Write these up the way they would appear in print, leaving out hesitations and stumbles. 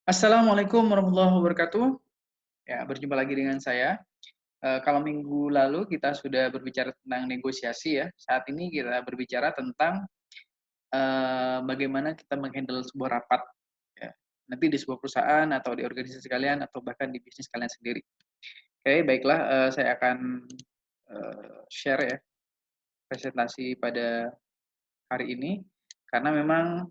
Assalamualaikum warahmatullahi wabarakatuh. Ya, berjumpa lagi dengan saya. Kalau minggu lalu kita sudah berbicara tentang negosiasi ya. Saat ini kita berbicara tentang bagaimana kita menghandle sebuah rapat ya. Nanti di sebuah perusahaan atau di organisasi kalian atau bahkan di bisnis kalian sendiri. Oke, baiklah, saya akan share ya presentasi pada hari ini karena memang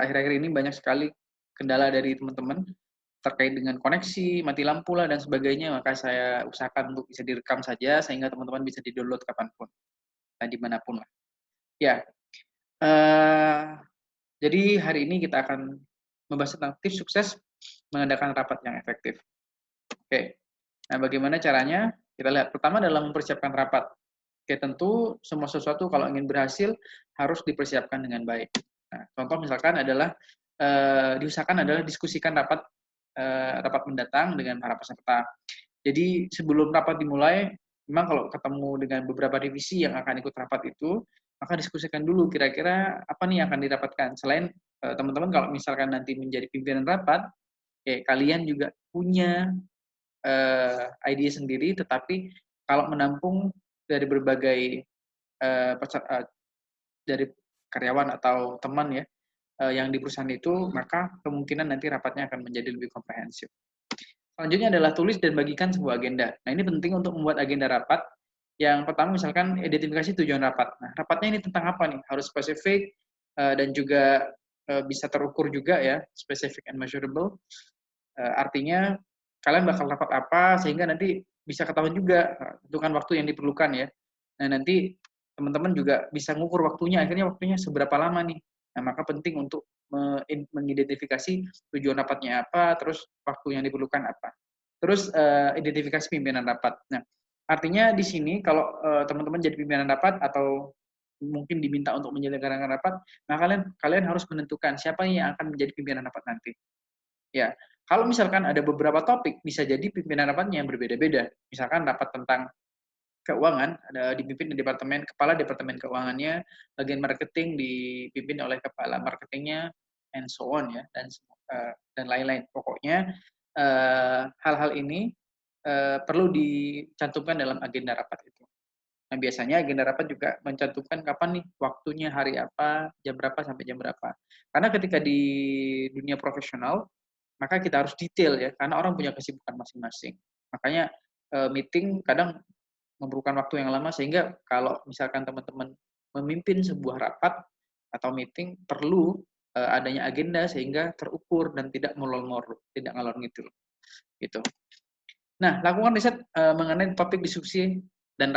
akhir-akhir ini banyak sekali kendala dari teman-teman terkait dengan koneksi, mati lampu lah dan sebagainya, maka saya usahakan untuk bisa direkam saja sehingga teman-teman bisa di-download kapanpun dan dimanapun lah. Ya, eee, jadi hari ini kita akan membahas tentang tips sukses mengadakan rapat yang efektif. Oke, nah bagaimana caranya? Kita lihat pertama dalam mempersiapkan rapat. Oke, tentu semua sesuatu kalau ingin berhasil harus dipersiapkan dengan baik. Nah, contoh misalkan adalah, diusahakan adalah diskusikan rapat mendatang dengan para peserta. Jadi sebelum rapat dimulai, memang kalau ketemu dengan beberapa divisi yang akan ikut rapat itu, maka diskusikan dulu kira-kira apa nih yang akan dirapatkan. Selain, teman-teman kalau misalkan nanti menjadi pimpinan rapat, kalian juga punya, ide sendiri, tetapi kalau menampung dari berbagai, eee, peser eee, dari karyawan atau teman ya, yang di perusahaan itu, maka kemungkinan nanti rapatnya akan menjadi lebih komprehensif. Selanjutnya adalah tulis dan bagikan sebuah agenda. Nah, ini penting untuk membuat agenda rapat. Yang pertama misalkan identifikasi tujuan rapat. Nah, rapatnya ini tentang apa nih? Harus spesifik dan juga bisa terukur juga ya, specific and measurable. Artinya kalian bakal rapat apa sehingga nanti bisa ketahuan juga tentukan waktu yang diperlukan ya. Nah, nanti teman-teman juga bisa ngukur waktunya, akhirnya waktunya seberapa lama nih. Nah, maka penting untuk mengidentifikasi tujuan rapatnya apa, terus waktu yang diperlukan apa. Terus identifikasi pimpinan rapat. Nah, artinya di sini kalau teman-teman jadi pimpinan rapat atau mungkin diminta untuk menyelenggarakan rapat, nah kalian kalian harus menentukan siapa yang akan menjadi pimpinan rapat nanti. Ya, kalau misalkan ada beberapa topik, bisa jadi pimpinan rapatnya yang berbeda-beda. Misalkan rapat tentang keuangan, ada dipimpin di kepala departemen keuangannya, bagian marketing dipimpin oleh kepala marketingnya, and so on ya, dan lain-lain. Pokoknya hal-hal ini perlu dicantumkan dalam agenda rapat itu. Nah, biasanya agenda rapat juga mencantumkan kapan nih waktunya, hari apa, jam berapa sampai jam berapa. Karena ketika di dunia profesional, maka kita harus detail ya, karena orang punya kesibukan masing-masing. Makanya meeting kadang memerlukan waktu yang lama sehingga kalau misalkan teman-teman memimpin sebuah rapat atau meeting perlu adanya agenda sehingga terukur dan tidak tidak ngalor ngidul gitu. Nah, lakukan riset mengenai topik diskusi dan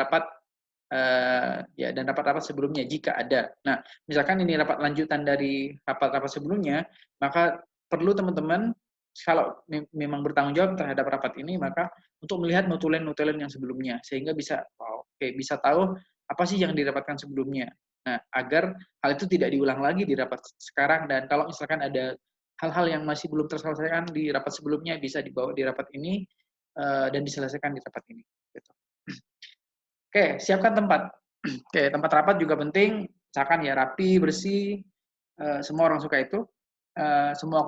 rapat-rapat sebelumnya jika ada. Nah, misalkan ini rapat lanjutan dari rapat-rapat sebelumnya, maka perlu teman-teman kalau memang bertanggung jawab terhadap rapat ini, maka untuk melihat notulen-notulen yang sebelumnya sehingga bisa bisa tahu apa sih yang dirapatkan sebelumnya. Nah, agar hal itu tidak diulang lagi di rapat sekarang dan kalau misalkan ada hal-hal yang masih belum terselesaikan di rapat sebelumnya bisa dibawa di rapat ini dan diselesaikan di rapat ini. Gitu. Oke, siapkan tempat. Oke, tempat rapat juga penting. Misalkan ya rapi, bersih, semua orang suka itu. Semua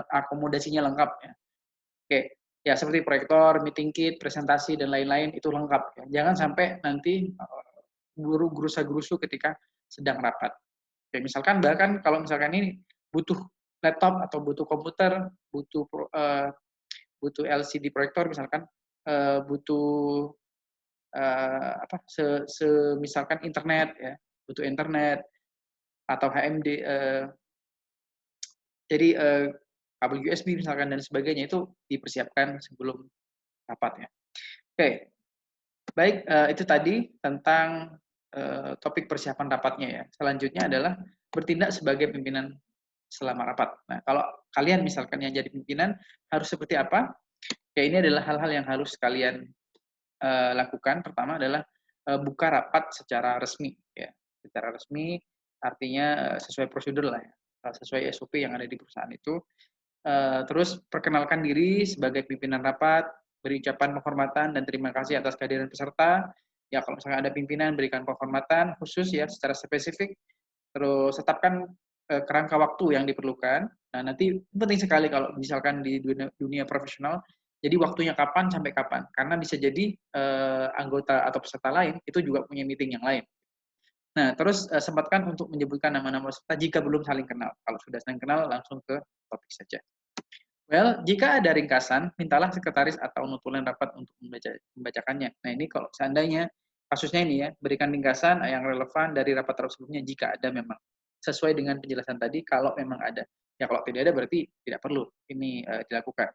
akomodasinya lengkap ya. Oke, ya seperti proyektor, meeting kit, presentasi dan lain-lain itu lengkap ya. Jangan sampai nanti guru gerusa-gerusu ketika sedang rapat. Oke, misalkan bahkan kalau misalkan ini butuh laptop atau butuh komputer, butuh LCD proyektor misalkan, butuh misalkan internet ya, butuh internet atau HMD, jadi kabel USB misalkan dan sebagainya itu dipersiapkan sebelum rapat ya. Oke, baik, itu tadi tentang topik persiapan rapatnya ya. Selanjutnya adalah bertindak sebagai pimpinan selama rapat. Nah, kalau kalian misalkan yang jadi pimpinan harus seperti apa? Ya ini adalah hal-hal yang harus kalian lakukan. Pertama adalah buka rapat secara resmi ya. Secara resmi artinya sesuai prosedur lah ya, sesuai SOP yang ada di perusahaan itu. Terus perkenalkan diri sebagai pimpinan rapat, beri ucapan penghormatan dan terima kasih atas kehadiran peserta. Ya kalau misalnya ada pimpinan berikan penghormatan khusus ya secara spesifik. Terus tetapkan kerangka waktu yang diperlukan. Nah, nanti penting sekali kalau misalkan di dunia profesional, jadi waktunya kapan sampai kapan. Karena bisa jadi anggota atau peserta lain itu juga punya meeting yang lain. Nah, terus sempatkan untuk menyebutkan nama-nama peserta jika belum saling kenal. Kalau sudah saling kenal, langsung ke topik saja. Well, jika ada ringkasan, mintalah sekretaris atau notulen rapat untuk membacakannya. Nah, ini kalau seandainya kasusnya ini ya, berikan ringkasan yang relevan dari rapat sebelumnya jika ada memang. Sesuai dengan penjelasan tadi, kalau memang ada. Ya, kalau tidak ada berarti tidak perlu ini dilakukan.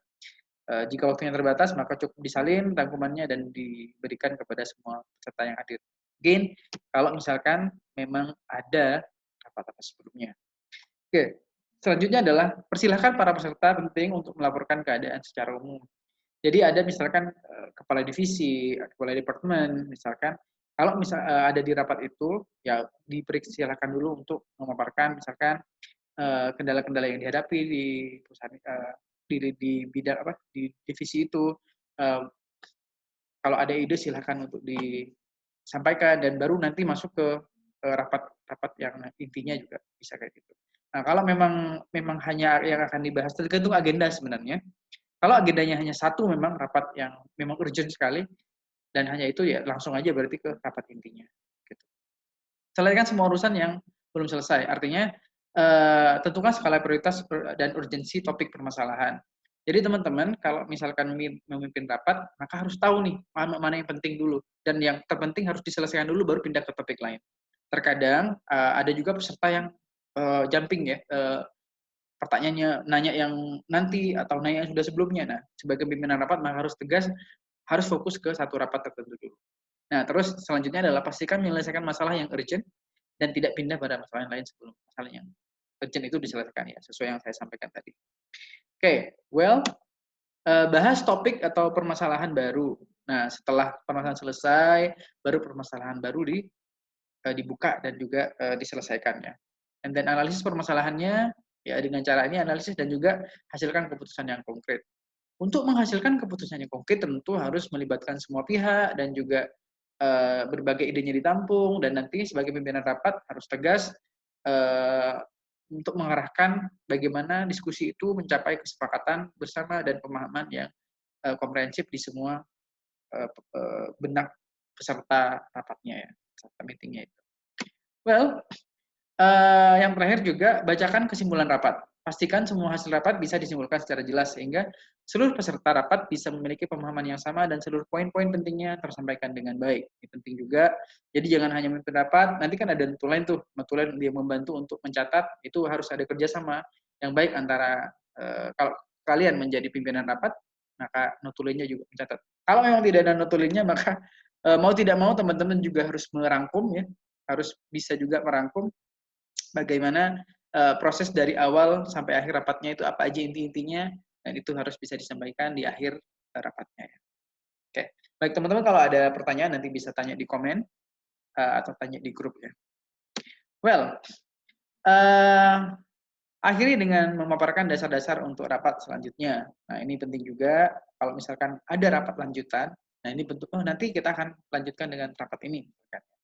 Jika waktunya terbatas, maka cukup disalin rangkumannya dan diberikan kepada semua peserta yang hadir. Again, kalau misalkan memang ada rapat-rapat sebelumnya. Oke, selanjutnya adalah persilahkan para peserta penting untuk melaporkan keadaan secara umum. Jadi ada misalkan kepala divisi, kepala departemen, misalkan kalau ada di rapat itu, ya dipersilakan dulu untuk memaparkan misalkan kendala-kendala yang dihadapi di perusahaan di bidang apa di divisi itu. Kalau ada ide silahkan untuk disampaikan dan baru nanti masuk ke rapat-rapat yang intinya juga bisa kayak gitu. Nah, kalau memang hanya yang akan dibahas tergantung agenda sebenarnya. Kalau agendanya hanya satu memang rapat yang memang urgent sekali dan hanya itu ya langsung aja berarti ke rapat intinya. Gitu. Selesaikan semua urusan yang belum selesai. Artinya tentukan skala prioritas dan urgensi topik permasalahan. Jadi teman-teman kalau misalkan memimpin rapat, maka harus tahu nih mana yang penting dulu dan yang terpenting harus diselesaikan dulu baru pindah ke topik lain. Terkadang ada juga peserta yang jumping ya, pertanyaannya nanya yang nanti atau nanya yang sudah sebelumnya. Nah, sebagai pimpinan rapat maka harus tegas, harus fokus ke satu rapat tertentu dulu. Nah, terus selanjutnya adalah pastikan menyelesaikan masalah yang urgent dan tidak pindah pada masalah yang lain sebelum masalah yang urgent itu diselesaikan ya, sesuai yang saya sampaikan tadi. Oke, well, bahas topik atau permasalahan baru. Nah, setelah permasalahan selesai, baru permasalahan baru dibuka dan juga diselesaikan ya. And then analisis permasalahannya, ya dengan cara ini analisis dan juga hasilkan keputusan yang konkret. Untuk menghasilkan keputusan yang konkret tentu harus melibatkan semua pihak dan juga berbagai idenya ditampung dan nanti sebagai pimpinan rapat harus tegas untuk mengarahkan bagaimana diskusi itu mencapai kesepakatan bersama dan pemahaman yang komprehensif di semua benak peserta rapatnya ya, peserta meetingnya itu. Well, yang terakhir juga bacakan kesimpulan rapat. Pastikan semua hasil rapat bisa disimpulkan secara jelas sehingga seluruh peserta rapat bisa memiliki pemahaman yang sama dan seluruh poin-poin pentingnya tersampaikan dengan baik. Ini penting juga. Jadi jangan hanya memimpin rapat, nanti kan ada notulen tuh, notulen dia membantu untuk mencatat, itu harus ada kerjasama yang baik antara kalau kalian menjadi pimpinan rapat, maka notulennya juga mencatat. Kalau memang tidak ada notulennya, maka mau tidak mau teman-teman juga harus merangkum ya, harus bisa juga merangkum bagaimana proses dari awal sampai akhir rapatnya itu apa aja inti-intinya dan itu harus bisa disampaikan di akhir rapatnya. Oke, baik teman-teman kalau ada pertanyaan nanti bisa tanya di komen atau tanya di grup ya. Well, akhiri dengan memaparkan dasar-dasar untuk rapat selanjutnya. Nah ini penting juga kalau misalkan ada rapat lanjutan, nah ini bentuk nanti kita akan lanjutkan dengan rapat ini.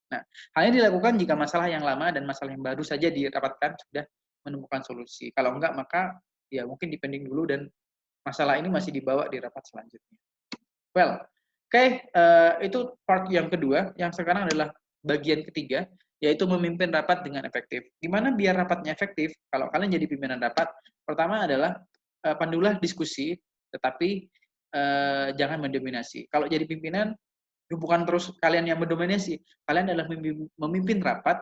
Nah, hal ini dilakukan jika masalah yang lama dan masalah yang baru saja dirapatkan sudah menemukan solusi. Kalau enggak, maka ya mungkin dipending dulu dan masalah ini masih dibawa di rapat selanjutnya. Well, oke, itu part yang kedua. Yang sekarang adalah bagian ketiga, yaitu memimpin rapat dengan efektif. Gimana biar rapatnya efektif? Kalau kalian jadi pimpinan rapat, pertama adalah pandulah diskusi, tetapi jangan mendominasi. Kalau jadi pimpinan, bukan terus kalian yang mendominasi, kalian adalah memimpin rapat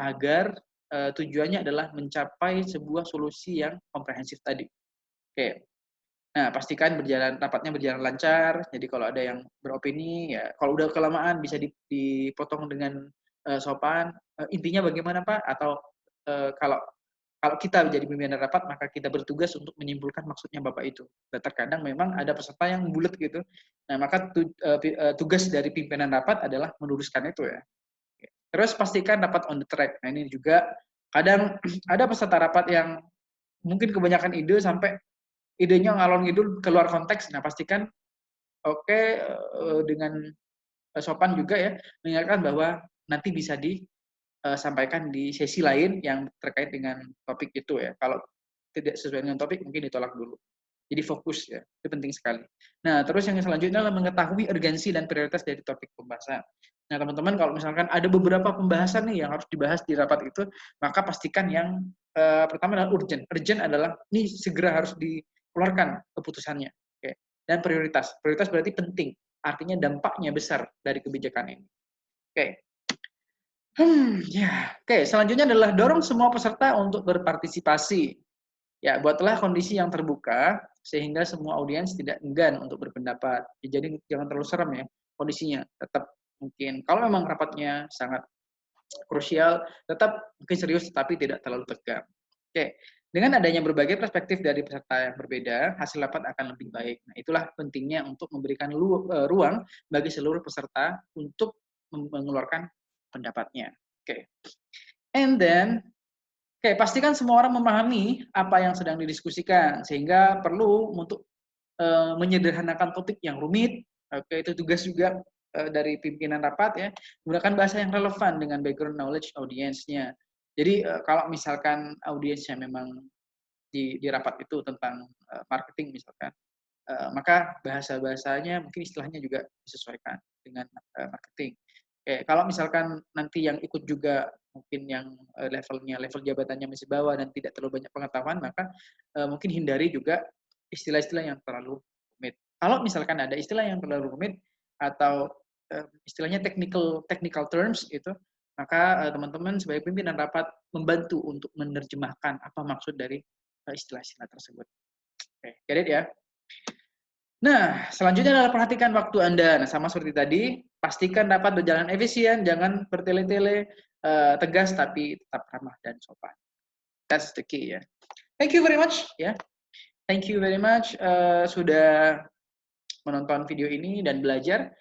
agar tujuannya adalah mencapai sebuah solusi yang komprehensif tadi. Oke. Nah, pastikan rapatnya berjalan lancar. Jadi kalau ada yang beropini, ya kalau udah kelamaan bisa dipotong dengan sopan. Intinya bagaimana Pak? Atau kalau kita menjadi pimpinan rapat, maka kita bertugas untuk menyimpulkan maksudnya Bapak itu. Dan terkadang memang ada peserta yang bulat gitu. Nah, maka tugas dari pimpinan rapat adalah meluruskan itu ya. Terus pastikan rapat on the track. Nah, ini juga kadang ada peserta rapat yang mungkin kebanyakan ide sampai idenya ngalor ngidul keluar konteks. Nah, pastikan dengan sopan juga ya, mengingatkan bahwa nanti bisa disampaikan di sesi lain yang terkait dengan topik itu ya. Kalau tidak sesuai dengan topik mungkin ditolak dulu. Jadi fokus ya, itu penting sekali. Nah, terus yang selanjutnya adalah mengetahui urgensi dan prioritas dari topik pembahasan. Nah, teman-teman kalau misalkan ada beberapa pembahasan nih yang harus dibahas di rapat itu, maka pastikan yang pertama adalah urgent. Urgent adalah ini segera harus dikeluarkan keputusannya. Oke. Dan prioritas. Prioritas berarti penting, artinya dampaknya besar dari kebijakan ini. Oke. Oke, selanjutnya adalah dorong semua peserta untuk berpartisipasi. Ya, buatlah kondisi yang terbuka sehingga semua audiens tidak enggan untuk berpendapat. Ya, jadi jangan terlalu serem ya kondisinya. Tetap mungkin kalau memang rapatnya sangat krusial, tetap mungkin serius tapi tidak terlalu tegang. Oke, dengan adanya berbagai perspektif dari peserta yang berbeda, hasil rapat akan lebih baik. Nah, itulah pentingnya untuk memberikan ruang bagi seluruh peserta untuk mengeluarkan pendapatnya. Oke. And then pastikan semua orang memahami apa yang sedang didiskusikan, sehingga perlu untuk menyederhanakan topik yang rumit. Oke, itu tugas juga dari pimpinan rapat ya, gunakan bahasa yang relevan dengan background knowledge audiensnya. Jadi kalau misalkan audiensnya memang di rapat itu tentang marketing misalkan, maka bahasanya mungkin istilahnya juga disesuaikan dengan marketing. Kalau misalkan nanti yang ikut juga mungkin yang level jabatannya masih bawah dan tidak terlalu banyak pengetahuan, maka mungkin hindari juga istilah-istilah yang terlalu rumit. Kalau misalkan ada istilah yang terlalu rumit atau istilahnya technical terms itu, maka teman-teman sebagai pimpinan rapat membantu untuk menerjemahkan apa maksud dari istilah-istilah tersebut. Oke, get it ya? Nah, selanjutnya adalah perhatikan waktu Anda. Nah, sama seperti tadi, pastikan dapat berjalan efisien, jangan bertele-tele, tegas tapi tetap ramah dan sopan. That's the key ya. Thank you very much ya. Thank you very much sudah menonton video ini dan belajar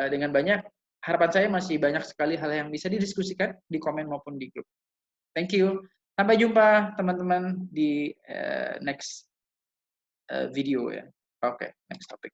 dengan banyak. Harapan saya masih banyak sekali hal yang bisa didiskusikan di komen maupun di grup. Thank you. Sampai jumpa teman-teman di next video ya. Oke, next topic.